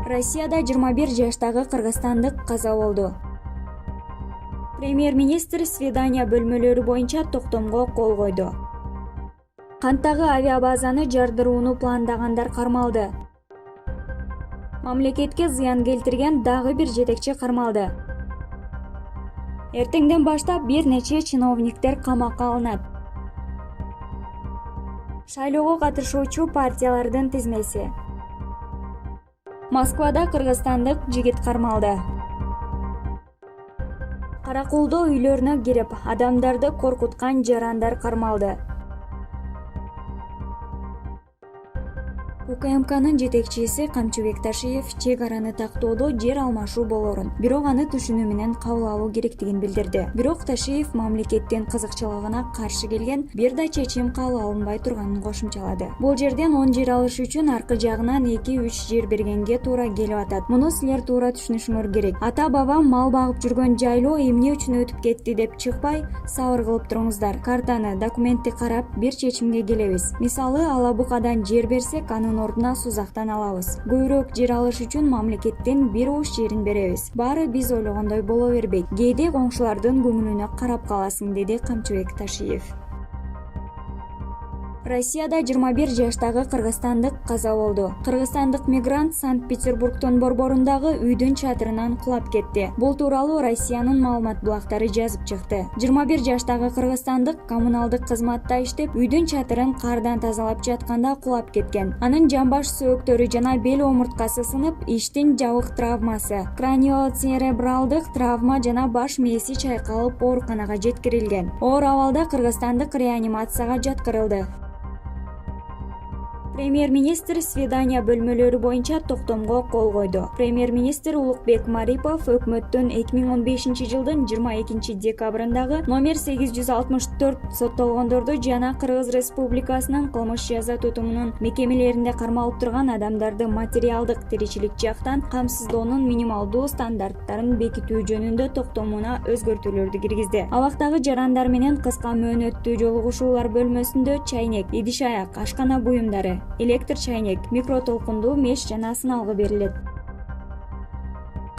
Россияда 21 жаштагы кыргызстандык каза болду. Премьер-министр свидания бөлмөлөрү боюнча токтомго кол койду. Канттагы авиабазаны жардырууну пландагандар кармалды. Мамлекетке зыян келтирген дагы бир жетекчи кармалды. Эртеңден баштап бир нече чиновниктер камакка алынат. Шайлоого катышуучу партиялардын тизмеси. Москвада кыргызстандык жигит кармалды. Каракулдоо үйлөрүнө кирип, адамдарды коркуткан жарандар кармалды. УКМКнын жетекчиси Камчыбек Ташиев чек араны тактоодо жер алмашуу болорун, бирок аны түшүнүү менен кабыл алуу керектигин билдирди. Бирок Ташиев мамлекеттин кызыкчылыгына каршы келген бир да чечим кабыл алынбай турганын кошумчалады. Бул жерден 10 жер алыш үчүн аркы жагынан 2-3 жер бергенге туура келип атат. Муну силер туура түшүнүшүңөр керек. Ата-бабам мал багып жүргөн жайлоо эмне үчүн өтүп кетти деп чыкпай, сабыр кылып туруңуздар. Картаны, документти карап бир чечимге келебиз. Мисалы, Алабукадан жер берсек, анын ордуна Сузактан алабыз. Көбүрөөк жер алыш үчүн мамлекеттен бир уш жерин беребиз. Баары биз ойлогондой боло бербейт. Кээде коңшулардын көңүлүнө карап каласың, деди Камчыбек Ташиев. Россияда 21 жаштагы кыргызстандык каза болду. Кыргызстандык мигрант Санкт-Петербургдун борборундагы үйдүн чатырынан кулап кетти. Бул тууралуу Россиянын маалымат булактары жазып чыкты. 21 жаштагы кыргызстандык коммуналдык кызматта иштеп, үйдүн чатырын кардан тазалап жатканда кулап кеткен. Анын жамбаш сөөктөрү жана бел омурткасы сынып, иштин жабык травмасы, краниоцеребралдык травма жана баш мээси чайкалып ооруканага жеткирилген. Оор абалда кыргызстандык реанимацияга жаткырылды. Премьер-министр свидания бөлмөлөрү боюнча токтомго кол койду. Премьер-министр Улукбек Марипов өкмөттүн 2015 жылдын 22 декабрындагы номер 864 соттолгондорду жана Кыргыз Республикасынын кылмыш жаза тутумунун мекемелеринде кармалып турган адамдарды материалдык тиричилик жактан камсыздоонун минималдуу стандарттарын бекитүү жөнүндө токтомуна өзгөртүүлөрдү киргизди. Абактагы жарандар менен кыска мөөнөттүү жолугушуулар бөлмөсүндө чайнек, идиш аяк, ашкана буюмдары, электр чайнек, микротолкундуу меш жана сыналгы берилет.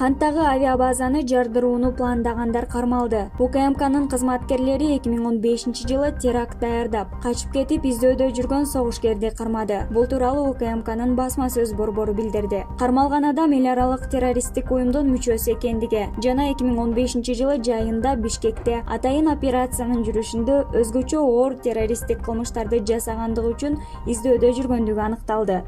Канттагы авиабазаны жардырууну пландагандар кармалды. УКМКнын кызматкерлери 2015 жылы теракт даярдап, качып кетип издөөдө жүргөн согушкерди кармады. Бул тууралуу УКМКнын басма сөз борбору билдирди. Кармалган адам эл аралык террористтик уюмдун мүчөсү экендиги жана 2015 жылы жайында Бишкекте атайын операциянын жүрүшүндө өзгөчө оор террористтик кылмыштарды жасагандыгы үчүн издөөдө жүргөндүгү аныкталды.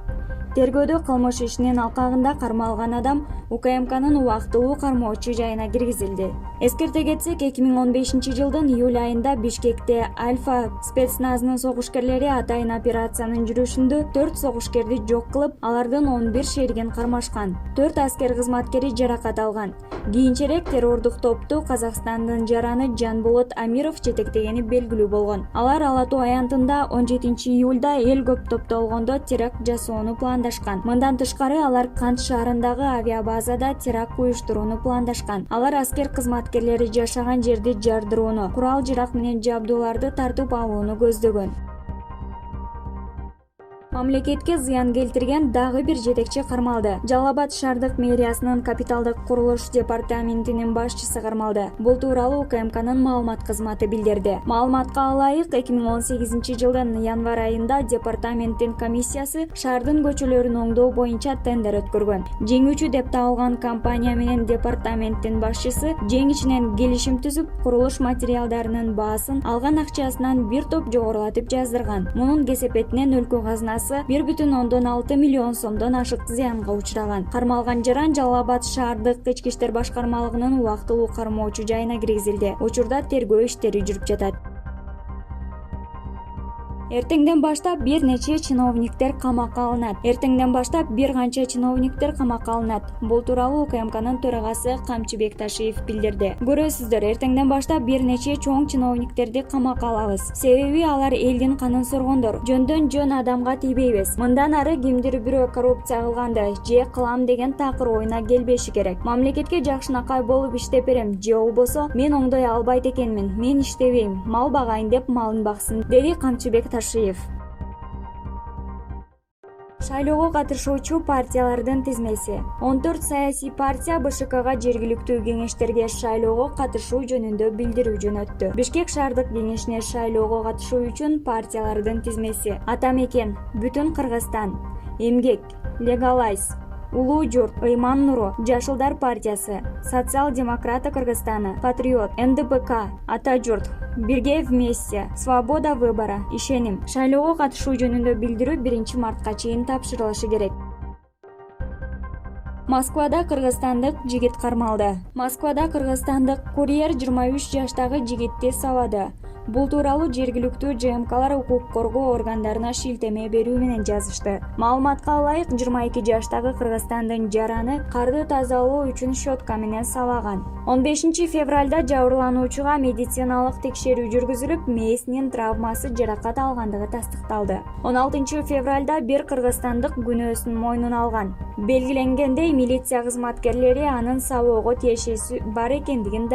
Тергөөдө кылмыш ишинин алкагында кармалган адам УКМКнын убактылуу кармоочу жайына киргизилди. Эскерте кетсек, 2015 жылдын июль айында Бишкекте Альфа спецназынын согушкерлери атайын операциянын жүрүшүндө 4 согушкерди жок кылып, алардын 11 шеригин кармашкан. 4 аскер кызматкери жаракат алган. Кийинчерээк террордук топту Казакстандын жараны Жанболот Амиров жетектегени белгилүү болгон. Алар Ала Тоо аянтында 17 июлда эл көп топтолгондо теракт жасоону пландашкан. Мындан тышкары алар Кант шаарындагы авиабазада теракт уюштурууну пландашкан. Алар аскер кызматкерлери жашаган жерди жардырууну, курал-жарак менен жабдууларды тартып алууну көздөгөн. Мамлекетке зыян келтирген дагы бир жетекчи кармалды. Жалал Абад шаардык мэриясынын капиталдык курулуш департаментинин башчысы кармалды. Бул тууралуу УКМКнын маалымат кызматы билдирди. Маалыматка ылайык, 2018 жылдын январь айында департаменттин комиссиясы шаардын көчөлөрүн оңдоо боюнча тендер өткөргөн. Жеңүүчү деп табылган компания менен департаменттин башчысы жең ичинен келишим түзүп, курулуш материалдарынын баасын алган акчасынан бир топ жогорулатып жаздырган. Мунун кесепетинен өлкө казынасы 1,6 миллион сомдон ашык зыянга учураган. Кармалган жаран Жалал Абад шаардык ички иштер башкармалыгынын убактылуу кармоочу жайына киргизилди. Учурда тергөө иштери жүрүп жатат. Эртеңден баштап бир нече чиновниктер камакка алынат. Эртеңден баштап бир канча чиновниктер камакка алынат. Бул тууралуу УКМКнын төрагасы Камчыбек Ташиев билдирди. Көрөсүздөр, эртеңден баштап бир нече чоң чиновниктерди камакка алабыз. Себеби алар элдин канын соргондор. Жөндөн жөн адамга тийбейбиз. Мындан ары кимдир бирөө коррупция кылганды же кылам деген такыр оюна келбеши керек. Мамлекетке жакшынакай болуп иштеп берем же болбосо мен оңдой албайт экенмин. Мен иштебейм, мал багайын деп малын баксын, деди Камчыбек Ташиев. Шайлоого катышуучу партиялардын тизмеси. 14 саясий партия БШКга жергиликтүү кеңештерге шайлоого катышуу жөнүндө билдирүү жөнөттү. Бишкек шаардык кеңешине шайлоого катышуу үчүн партиялардын тизмеси: Атамекен, Бүтүн Кыргызстан, Эмгек, Легалайз, Улуу журт, Ыйман Нуру, Жашылдар партиясы, Социал-демократы Кыргызстана, Патриот, НДПК, Ата журт, Бирге вместе, Свобода выбора, Ишеним. Шайлоого катышуу жөнүндө билдирүү 1 мартка чейин тапшырылышы керек. Москвада кыргызстандык жигит кармалды. Москвада кыргызстандык курьер 23 жаштагы жигитти сабады. Бул тууралуу жергиликтүү ЖМКлар укук коргоо органдарына шилтеме берүү менен жазышты. Маалыматка ылайык, 22 жаштагы кыргызстандын жараны карды тазалоо үчүн щетка менен сабаган. 15 февралда жабырлануучуга медициналык текшерүү жүргүзүлүп, мээсинин травмасы жаракат алгандыгы тастыкталды. 16 февралда бир кыргызстандык күнөөсүн мойнуна алган. Белгиленгендей, милиция кызматкерлери анын сабоого тиешеси бар экендигин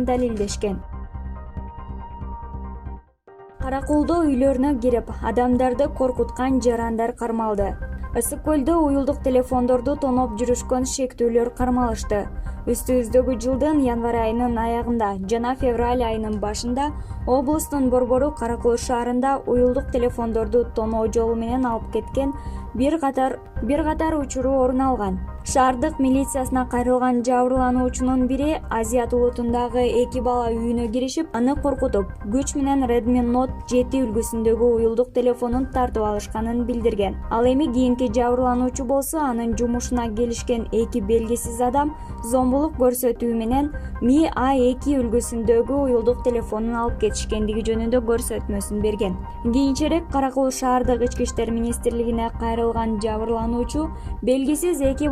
далилдешкен. Каракулдоо үйлөрүнө кирип, адамдарды коркуткан жарандар кармалды. Ысык көлдө уюлдук телефондорду тоноп жүрүшкөн шектүүлөр кармалышты. Үстүбүздөгү жылдын январь айынын аягында жана февраль айынын башында облустун борбору Каракул шаарында уюлдук телефондорду тоноо жолу менен алып кеткен бир катар учуруу орун алган. Шаардык милициясына кайрылган жабырлануучунун бири Азият улутундагы 2 бала үйүнө киришип, аны коркутуп, күч менен Redmi Note 7 үлгүсүндөгү уюлдук телефонун тартып алышканын билдирген. Ал эми кийинки жабырлануучу болсо, анын жумушуна келишкен 2 белгисиз адам зомбулук көрсөтүү менен Mi A2 үлгүсүндөгү уюлдук телефонун алып кетишкендиги жөнүндө көрсөтмөсүн берген. Кийинчерээк Каракул шаардык ички иштер министрлигине кайрылган жабырлануучу белгисиз эки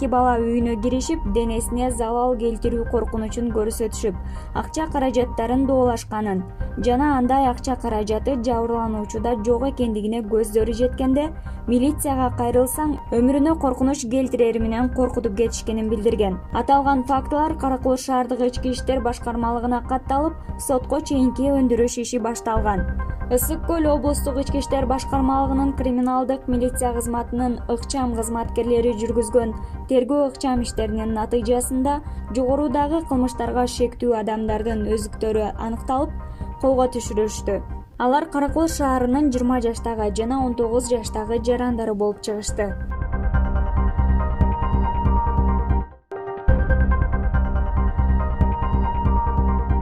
бала үйүнө киришип, денесине залал келтирүү коркунучун көрсөтүшүп, акча каражаттарын доолашканын жана андай акча каражаты жабырлануучуда жок экендигине көздөрү жеткенде, милицияга кайрылсаң өмүрүнө коркунуч келтирери менен коркутуп кетишкенин билдирген. Аталган фактылар Каракул шаардык ички иштер башкармалыгына катталып, сотко чейинки өндүрүш иши башталган. Ысык көл облустук ички иштер башкармалыгынын криминалдык милиция кызматынын ыкчам кызматкерлери жүргүзгөн тергөө ыкчам иштеринин натыйжасында жогорудагы кылмыштарга шектүү адамдардын өзүктөрү аныкталып, колго түшүрүлүштү. Алар Каракул шаарынын 20 жаштагы жана 19 жаштагы жарандары болуп чыгышты.